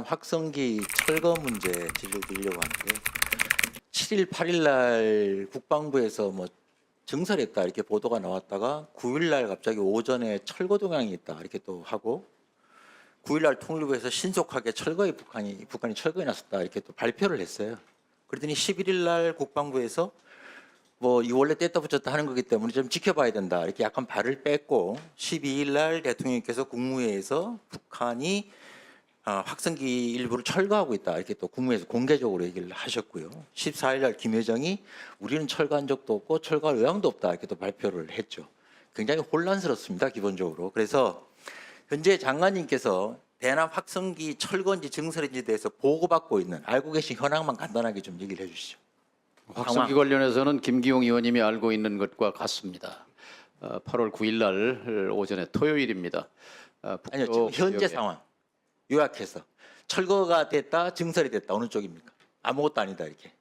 확성기 철거 문제 질문드리려고 하는데 7일, 8일 날 국방부에서 뭐 증설했다 이렇게 보도가 나왔다가 9일 날 갑자기 오전에 철거 동향이 있다 이렇게 또 하고 9일 날 통일부에서 신속하게 북한이 철거해 놨었다 이렇게 또 발표를 했어요. 그러더니 11일 날 국방부에서 뭐 이 원래 뗐다 붙였다 하는 거기 때문에 좀 지켜봐야 된다 이렇게 약간 발을 뺐고 12일 날 대통령께서 국무회의에서 북한이 확성기 일부를 철거하고 있다 이렇게 또 국무회에서 공개적으로 얘기를 하셨고요. 14일 날 김여정이 우리는 철거한 적도 없고 철거할 의향도 없다 이렇게 또 발표를 했죠. 굉장히 혼란스럽습니다 기본적으로. 그래서 현재 장관님께서 대남 확성기 철거인지 증설인지에 대해서 보고받고 있는 알고 계신 현황만 간단하게 좀 얘기를 해주시죠. 확성기 관련해서는 김기용 의원님이 알고 있는 것과 같습니다. 8월 9일 날 오전에 토요일입니다. 아니요, 지금 현재 상황 요약해서 철거가 됐다, 증설이 됐다 어느 쪽입니까? 아무것도 아니다 이렇게.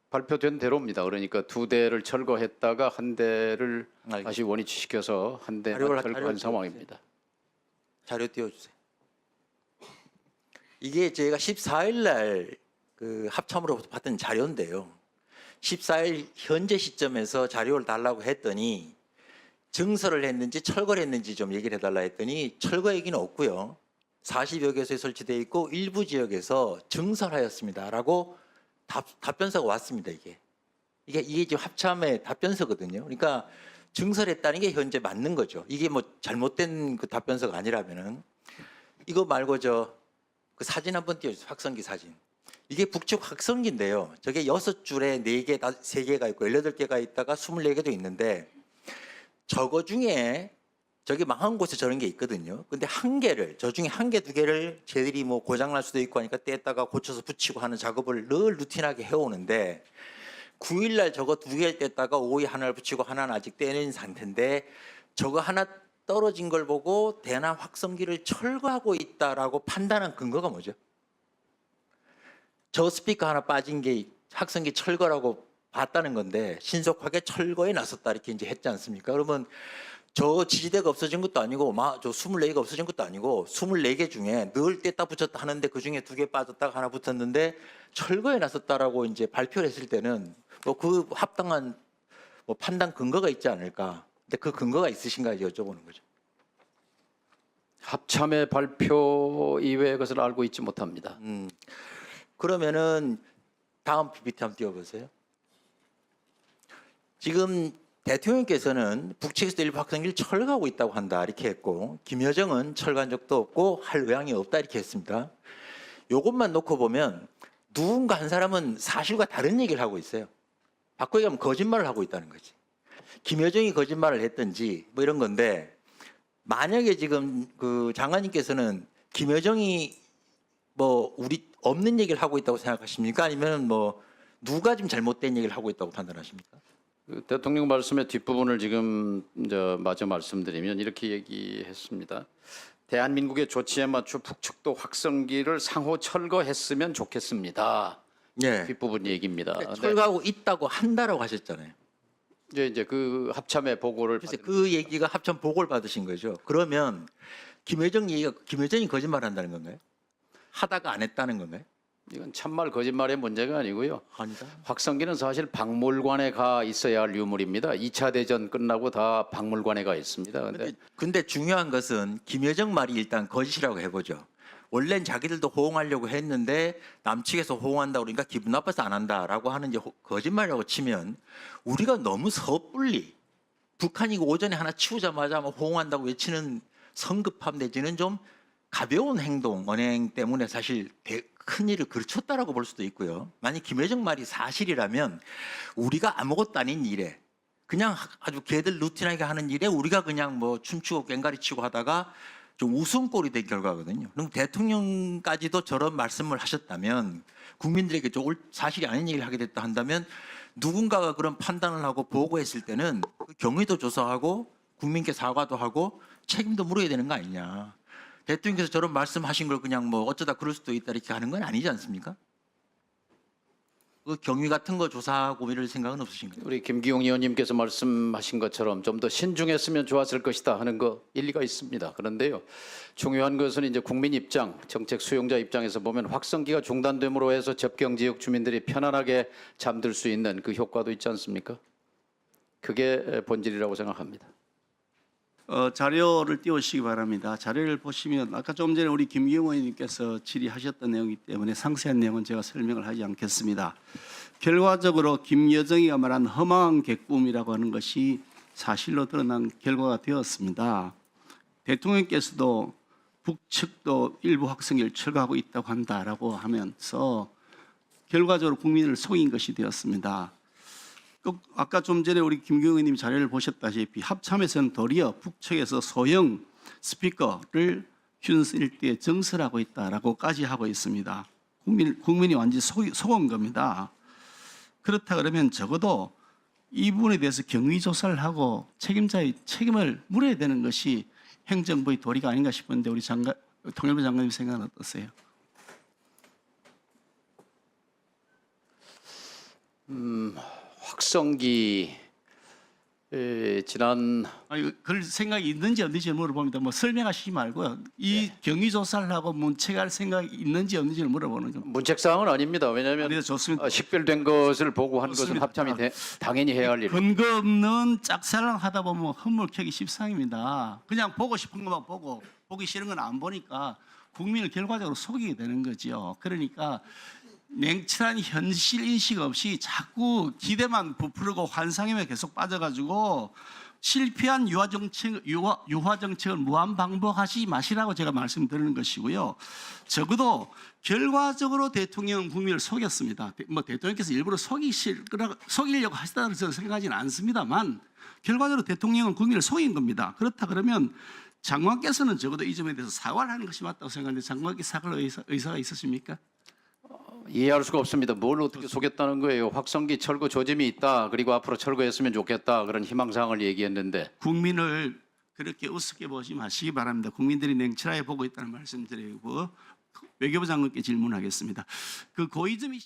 발표된 대로입니다. 그러니까 2대를 철거했다가 한 대를 알겠습니다. 다시 원위치시켜서 한 대만 철거한 상황입니다. 자료 띄워주세요. 이게 저희가 14일 날 그 합참으로부터 받은 자료인데요. 14일 현재 시점에서 자료를 달라고 했더니 증설을 했는지 철거를 했는지 좀 얘기를 해달라 했더니 철거 얘기는 없고요. 40여 개소에 설치되어 있고 일부 지역에서 증설하였습니다라고 답변서가 왔습니다. 이게 지금 합참의 답변서거든요. 그러니까 증설했다는 게 현재 맞는 거죠. 이게 뭐 잘못된 그 답변서가 아니라면은 이거 말고 그 사진 한번 띄워주세요. 확성기 사진. 이게 북측 확성기인데요. 저게 6줄에 4개, 3개가 있고 18개가 있다가 24개도 있는데 저거 중에 저기 망한 곳에 저런 게 있거든요. 근데 저 중에 한 개, 2개를 쟤들이 뭐 고장날 수도 있고 하니까 뗐다가 고쳐서 붙이고 하는 작업을 늘 루틴하게 해오는데 9일 날 저거 2개를 뗐다가 5일 하나를 붙이고 하나는 아직 떼는 상태인데 저거 하나 떨어진 걸 보고 대남 확성기를 철거하고 있다라고 판단한 근거가 뭐죠? 저 스피커 하나 빠진 게 확성기 철거라고 봤다는 건데 신속하게 철거에 나섰다 이렇게 이제 했지 않습니까? 그러면 저 지지대가 없어진 것도 아니고 저 24개가 없어진 것도 아니고 24개 중에 늘 뗐다 붙였다 하는데 그중에 2개 빠졌다가 하나 붙었는데 철거에 나섰다라고 이제 발표를 했을 때는 뭐 그 합당한 뭐 판단 근거가 있지 않을까? 근데 그 근거가 있으신가 여쭤보는 거죠. 합참의 발표 이외의 것을 알고 있지 못합니다. 그러면은 다음 PPT 한번 띄워보세요. 지금 대통령께서는 북측에서 일부 확성기를 철거하고 있다고 한다 이렇게 했고 김여정은 철거한 적도 없고 할 의향이 없다 이렇게 했습니다. 이것만 놓고 보면 누군가 한 사람은 사실과 다른 얘기를 하고 있어요. 바꿔 얘기하면 거짓말을 하고 있다는 거지. 김여정이 거짓말을 했든지 뭐 이런 건데 만약에 지금 그 장관님께서는 김여정이 뭐 우리 없는 얘기를 하고 있다고 생각하십니까? 아니면 뭐 누가 지금 잘못된 얘기를 하고 있다고 판단하십니까? 대통령 말씀의 뒷부분을 지금 마저 말씀드리면 이렇게 얘기했습니다. 대한민국의 조치에 맞춰 북측도 확성기를 상호 철거했으면 좋겠습니다. 예. 뒷부분 얘기입니다. 철거하고 있다고 한다라고 하셨잖아요. 이제 그 합참의 보고를 그래서 그 얘기가 합참 보고를 받으신 거죠. 그러면 김여정이 거짓말한다는 건가요? 하다가 안 했다는 건가요? 이건 참말 거짓말의 문제가 아니고요. 아니다. 확성기는 사실 박물관에 가 있어야 할 유물입니다. 2차 대전 끝나고 다 박물관에 가 있습니다. 근데 중요한 것은 김여정 말이 일단 거짓이라고 해보죠. 원래는 자기들도 호응하려고 했는데 남측에서 호응한다고 그러니까 기분 나빠서 안 한다라고 하는 이제 거짓말이라고 치면 우리가 너무 섣불리 북한이 오전에 하나 치우자마자 뭐 호응한다고 외치는 성급함 내지는 좀 가벼운 행동, 언행 때문에 사실 큰 일을 그르쳤다라고 볼 수도 있고요. 만약 김여정 말이 사실이라면 우리가 아무것도 아닌 일에 그냥 아주 걔들 루틴하게 하는 일에 우리가 그냥 뭐 춤추고 꽹가리 치고 하다가 좀 웃음꼴이 된 결과거든요. 그럼 대통령까지도 저런 말씀을 하셨다면 국민들에게 사실이 아닌 얘기를 하게 됐다 한다면 누군가가 그런 판단을 하고 보고했을 때는 경위도 조사하고 국민께 사과도 하고 책임도 물어야 되는 거 아니냐. 대통령께서 저런 말씀하신 걸 그냥 뭐 어쩌다 그럴 수도 있다 이렇게 하는 건 아니지 않습니까? 그 경위 같은 거 조사하고 이럴 생각은 없으신가요? 우리 김기용 의원님께서 말씀하신 것처럼 좀 더 신중했으면 좋았을 것이다 하는 거 일리가 있습니다. 그런데요, 중요한 것은 이제 국민 입장, 정책 수용자 입장에서 보면 확성기가 중단됨으로 해서 접경 지역 주민들이 편안하게 잠들 수 있는 그 효과도 있지 않습니까? 그게 본질이라고 생각합니다. 자료를 띄우시기 바랍니다. 자료를 보시면 아까 좀 전에 우리 김기용 의원님께서 질의하셨던 내용이기 때문에 상세한 내용은 제가 설명을 하지 않겠습니다. 결과적으로 김여정이가 말한 허망한 객꿈이라고 하는 것이 사실로 드러난 결과가 되었습니다. 대통령께서도 북측도 일부 확성기를 철거하고 있다고 한다라고 하면서 결과적으로 국민을 속인 것이 되었습니다. 아까 좀 전에 우리 김기용 의원님 자료를 보셨다시피 합참에서는 도리어 북측에서 소형 스피커를 휴전선 일대에 정설하고 있다라고까지 하고 있습니다. 국민이 완전히 속은 겁니다. 그렇다 그러면 적어도 이 부분에 대해서 경위 조사를 하고 책임자의 책임을 물어야 되는 것이 행정부의 도리가 아닌가 싶은데 우리 통일부 장관님 생각은 어떠세요? 확성기 지난 그럴 생각이 있는지 없는지 물어봅니다. 뭐 설명하시지 말고요. 이 경위 조사를 하고 문책할 생각이 있는지 없는지를 물어보는 겁니다. 문책 사항은 아닙니다. 왜냐하면 그래서 좋습니다. 식별된 것을 보고 한 것은 좋습니다. 합참이 당연히 해야 할 일. 근거 없는 짝사랑 하다 보면 헛물 캐기 십상입니다. 그냥 보고 싶은 것만 보고 보기 싫은 건 안 보니까 국민을 결과적으로 속이게 되는 거죠. 그러니까 냉철한 현실 인식 없이 자꾸 기대만 부풀고 환상에만 계속 빠져가지고 실패한 유화 정책을 무한 반복하지 마시라고 제가 말씀드리는 것이고요. 적어도 결과적으로 대통령은 국민을 속였습니다. 뭐 대통령께서 일부러 속이려고 하시다는 저는 생각하지는 않습니다만 결과적으로 대통령은 국민을 속인 겁니다. 그렇다 그러면 장관께서는 적어도 이 점에 대해서 사과를 하는 것이 맞다고 생각하는데 장관께 사과할 의사가 있으십니까? 이해할 수가 없습니다. 뭘 어떻게 속였다는 거예요? 확성기 철거 조짐이 있다. 그리고 앞으로 철거했으면 좋겠다. 그런 희망사항을 얘기했는데 국민을 그렇게 우습게 보지 마시기 바랍니다. 국민들이 냉철하게 보고 있다는 말씀드리고 외교부 장관께 질문하겠습니다. 그 고이즈미